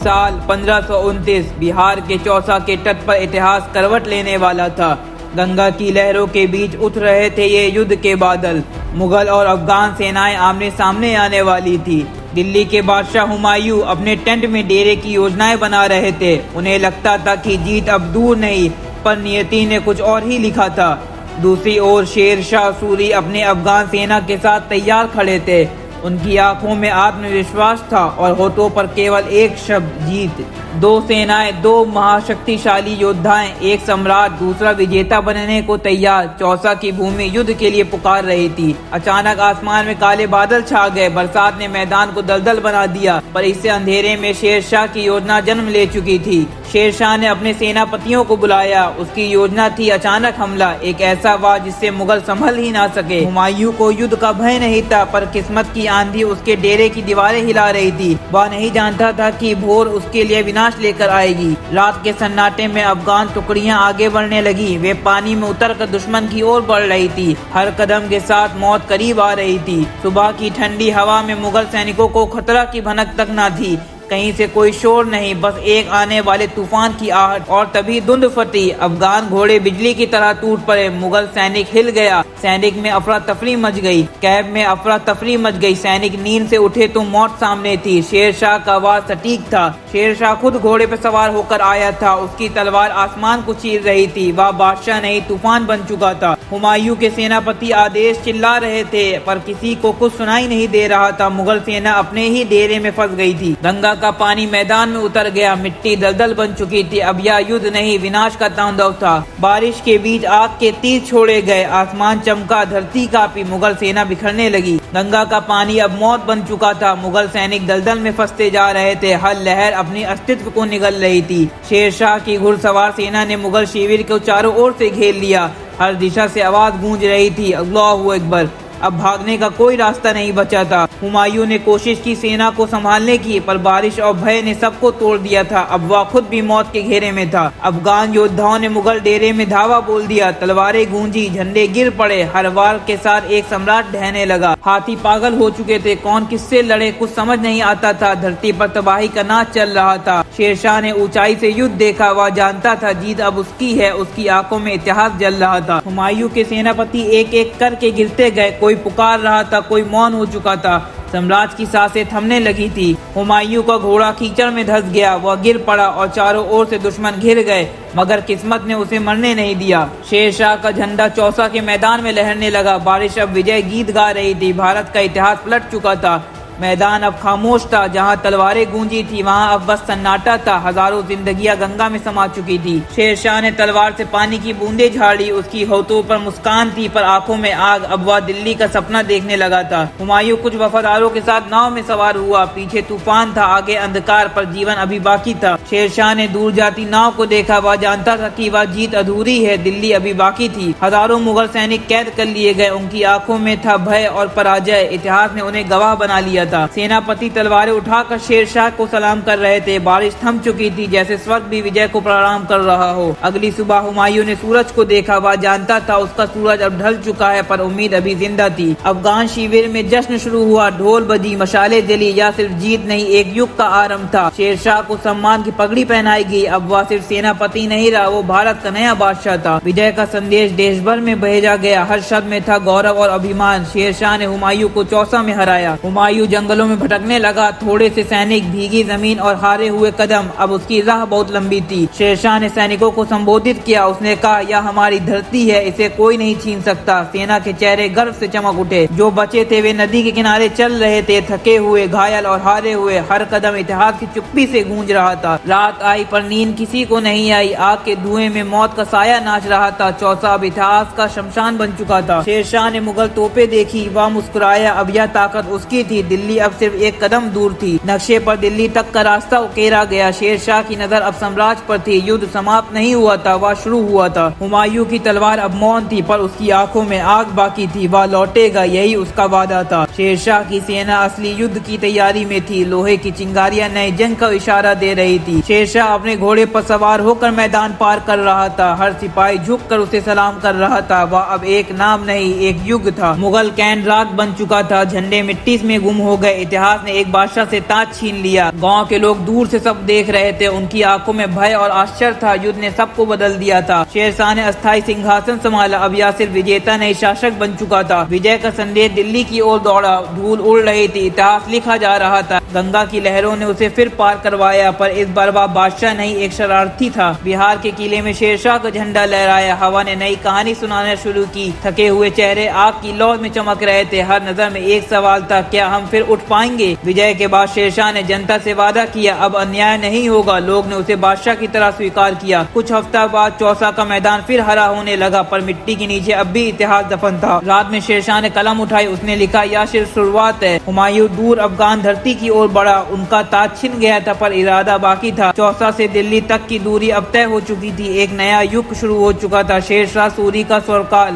साल 1529 बिहार के चौसा के तट पर इतिहास करवट लेने वाला था। गंगा की लहरों के बीच उठ रहे थे ये युद्ध के बादल। मुगल और अफगान सेनाएं आमने सामने आने वाली थी। दिल्ली के बादशाह हुमायूं अपने टेंट में डेरे की योजनाएं बना रहे थे। उन्हें लगता था कि जीत अब दूर नहीं, पर नियति ने कुछ और ही लिखा था। दूसरी ओर शेर शाह सूरी अपने अफगान सेना के साथ तैयार खड़े थे। उनकी आंखों में आत्मविश्वास था और होठों पर केवल एक शब्द, जीत। दो सेनाएं, दो महाशक्तिशाली योद्धाएं, एक सम्राट दूसरा विजेता बनने को तैयार चौसा की भूमि युद्ध के लिए पुकार रही थी। अचानक आसमान में काले बादल छा गए। बरसात ने मैदान को दलदल बना दिया, पर इससे अंधेरे में शेर शाह की योजना जन्म ले चुकी थी। शेर शाह ने अपने सेनापतियों को बुलाया। उसकी योजना थी अचानक हमला, एक ऐसा वार जिससे मुगल संभल ही ना सके। हुमायूं को युद्ध का भय नहीं था, पर किस्मत की आंधी उसके डेरे की दीवारें हिला रही थी। वह नहीं जानता था कि भोर उसके लिए विनाश लेकर आएगी। रात के सन्नाटे में अफगान टुकड़ियां आगे बढ़ने लगी। वे पानी में उतरकर दुश्मन की ओर बढ़ रही थी। हर कदम के साथ मौत करीब आ रही थी। सुबह की ठंडी हवा में मुगल सैनिकों को खतरा की भनक तक न थी। कहीं से कोई शोर नहीं, बस एक आने वाले तूफान की आहट। और तभी धुंध फटी। अफगान घोड़े बिजली की तरह टूट पड़े। मुगल सैनिक हिल गया। सैनिक में अफरा तफरी मच गई। कैब में अफरा तफरी मच गई। सैनिक नींद से उठे तो मौत सामने थी। शेर शाह का वार सटीक था। शेर शाह खुद घोड़े पर सवार होकर आया था। उसकी तलवार आसमान को चीर रही थी। वह बादशाह नहीं, तूफान बन चुका था। हुमायूं के सेनापति आदेश चिल्ला रहे थे, पर किसी को कुछ सुनाई नहीं दे रहा था। मुगल सेना अपने ही डेरे में फंस गई थी। गंगा का पानी मैदान में उतर गया। मिट्टी दलदल बन चुकी थी। अब यह युद्ध नहीं, विनाश का तांडव था। बारिश के बीच आग के तीर छोड़े गए। आसमान चमका, धरती कांपी। मुगल सेना बिखरने लगी। गंगा का पानी अब मौत बन चुका था। मुगल सैनिक दलदल में फंसते जा रहे थे। हर लहर अपनी अस्तित्व को निगल रही थी। शेर शाह की घुड़सवार सेना ने मुगल शिविर को चारों ओर से घेर लिया। हर दिशा से आवाज गूंज रही थी, अल्लाहू अकबर। अब भागने का कोई रास्ता नहीं बचा था। हुमायूं ने कोशिश की सेना को संभालने की, पर बारिश और भय ने सबको तोड़ दिया था। अब वह खुद भी मौत के घेरे में था। अफगान योद्धाओं ने मुगल डेरे में धावा बोल दिया। तलवारें गूंजी, झंडे गिर पड़े। हर वार के साथ एक सम्राट ढहने लगा। हाथी पागल हो चुके थे। कौन किससे लड़े कुछ समझ नहीं आता था। धरती पर तबाही का नाच चल रहा था। शेरशाह ने ऊंचाई से युद्ध देखा। वह जानता था जीत अब उसकी है। उसकी आंखों में इतिहास जल रहा था। हुमायूं के सेनापति एक एक करके गिरते गए। कोई पुकार रहा था, कोई मौन हो चुका था। सम्राट की सांसें थमने लगी थी। हुमायूं का घोड़ा कीचड़ में धंस गया। वह गिर पड़ा और चारों ओर से दुश्मन घिर गए, मगर किस्मत ने उसे मरने नहीं दिया। शेर शाह का झंडा चौसा के मैदान में लहरने लगा। बारिश अब विजय गीत गा रही थी। भारत का इतिहास पलट चुका था। मैदान अब खामोश था। जहां तलवारें गूंजी थी, वहां अब बस सन्नाटा था। हजारों जिंदगियां गंगा में समा चुकी थी। शेर शाह ने तलवार से पानी की बूंदें झाड़ी। उसकी होठों पर मुस्कान थी, पर आंखों में आग। अब वह दिल्ली का सपना देखने लगा था। हुमायूं कुछ वफादारों के साथ नाव में सवार हुआ। पीछे तूफान था, आगे अंधकार, पर जीवन अभी बाकी था। शेर शाह ने दूर जाती नाव को देखा। वह जानता था कि वह जीत अधूरी है, दिल्ली अभी बाकी थी। हजारों मुगल सैनिक कैद कर लिए गए। उनकी आंखों में था भय और पराजय। इतिहास ने उन्हें गवाह बना लिया था। सेनापति तलवारें उठाकर शेर शाह को सलाम कर रहे थे। बारिश थम चुकी थी, जैसे स्वर्ग भी विजय को प्रणाम कर रहा हो। अगली सुबह हुमायूं ने सूरज को देखा। वह जानता था उसका सूरज अब ढल चुका है, पर उम्मीद अभी जिंदा थी। अफगान शिविर में जश्न शुरू हुआ। ढोल बजी, मशाले जली। यह सिर्फ जीत नहीं, एक युग का आरंभ था। शेर शाह को सम्मान की पगड़ी पहनाई गई। अब वह सिर्फ सेनापति नहीं रहा, वो भारत का नया बादशाह था। विजय का संदेश देश भर में भेजा गया। हर शब्द में था गौरव और अभिमान। शेर शाह ने हुमायूं को चौसा में हराया। हुमायूं जंगलों में भटकने लगा। थोड़े से सैनिक, भीगी जमीन और हारे हुए कदम। अब उसकी राह बहुत लंबी थी। शेरशाह ने सैनिकों को संबोधित किया। उसने कहा, यह हमारी धरती है, इसे कोई नहीं छीन सकता। सेना के चेहरे गर्व से चमक उठे। जो बचे थे वे नदी के किनारे चल रहे थे, थके हुए, घायल और हारे हुए। हर कदम इतिहास की चुप्पी से गूंज रहा था। रात आई, पर नींद किसी को नहीं आई। आग के धुएं में मौत का साया नाच रहा था। चौसा अब इतिहास का शमशान बन चुका था। शेरशाह ने मुगल तोपें देखी। वह मुस्कुराया। अब यह ताकत उसकी थी। दिल्ली अब सिर्फ एक कदम दूर थी। नक्शे पर दिल्ली तक का रास्ता उकेरा गया। शेर शाह की नजर अब साम्राज्य पर थी। युद्ध समाप्त नहीं हुआ था, वह शुरू हुआ था। हुमायूं की तलवार अब मौन थी, पर उसकी आंखों में आग बाकी थी। वह लौटेगा, यही उसका वादा था। शेर शाह की सेना असली युद्ध की तैयारी में थी। लोहे की चिंगारियां नए जंग का इशारा दे रही थी। शेर शाह अपने घोड़े पर सवार होकर मैदान पार कर रहा था। हर सिपाही झुक कर उसे सलाम कर रहा था। वह अब एक नाम नहीं, एक युग था। मुगल कैंट रात बन चुका था। झंडे मिट्टी में गुम हो हो गए। इतिहास ने एक बादशाह से ताज छीन लिया। गांव के लोग दूर से सब देख रहे थे, उनकी आंखों में भय और आश्चर्य था। युद्ध ने सबको बदल दिया था। शेरशाह ने अस्थायी सिंहासन संभाला। अब यह सिर्फ विजेता नहीं, शासक बन चुका था। विजय का संदेश दिल्ली की ओर दौड़ा। धूल उड़ रही थी, इतिहास लिखा जा रहा था। गंगा की लहरों ने उसे फिर पार करवाया, पर इस बार वह बादशाह नहीं, एक शरारती था। बिहार के किले में शेरशाह का झंडा लहराया। हवा ने नई कहानी सुनाना शुरू की। थके हुए चेहरे आग की लौ में चमक रहे थे। हर नजर में एक सवाल था, क्या हम फिर उठ पाएंगे? विजय के बाद शेरशाह ने जनता से वादा किया, अब अन्याय नहीं होगा। लोग ने उसे बादशाह की तरह स्वीकार किया। कुछ हफ्ता बाद चौसा का मैदान फिर हरा होने लगा, पर मिट्टी के नीचे अब भी इतिहास दफन था। रात में शेरशाह ने कलम उठाई। उसने लिखा, यह सिर्फ शुरुआत है। हुमायूं दूर अफगान धरती की ओर बढ़ा। उनका ताज छिन गया था, पर इरादा बाकी था। चौसा से दिल्ली तक की दूरी अब तय हो चुकी थी। एक नया युग शुरू हो चुका था, शेरशाह सूरी का स्वरकाल।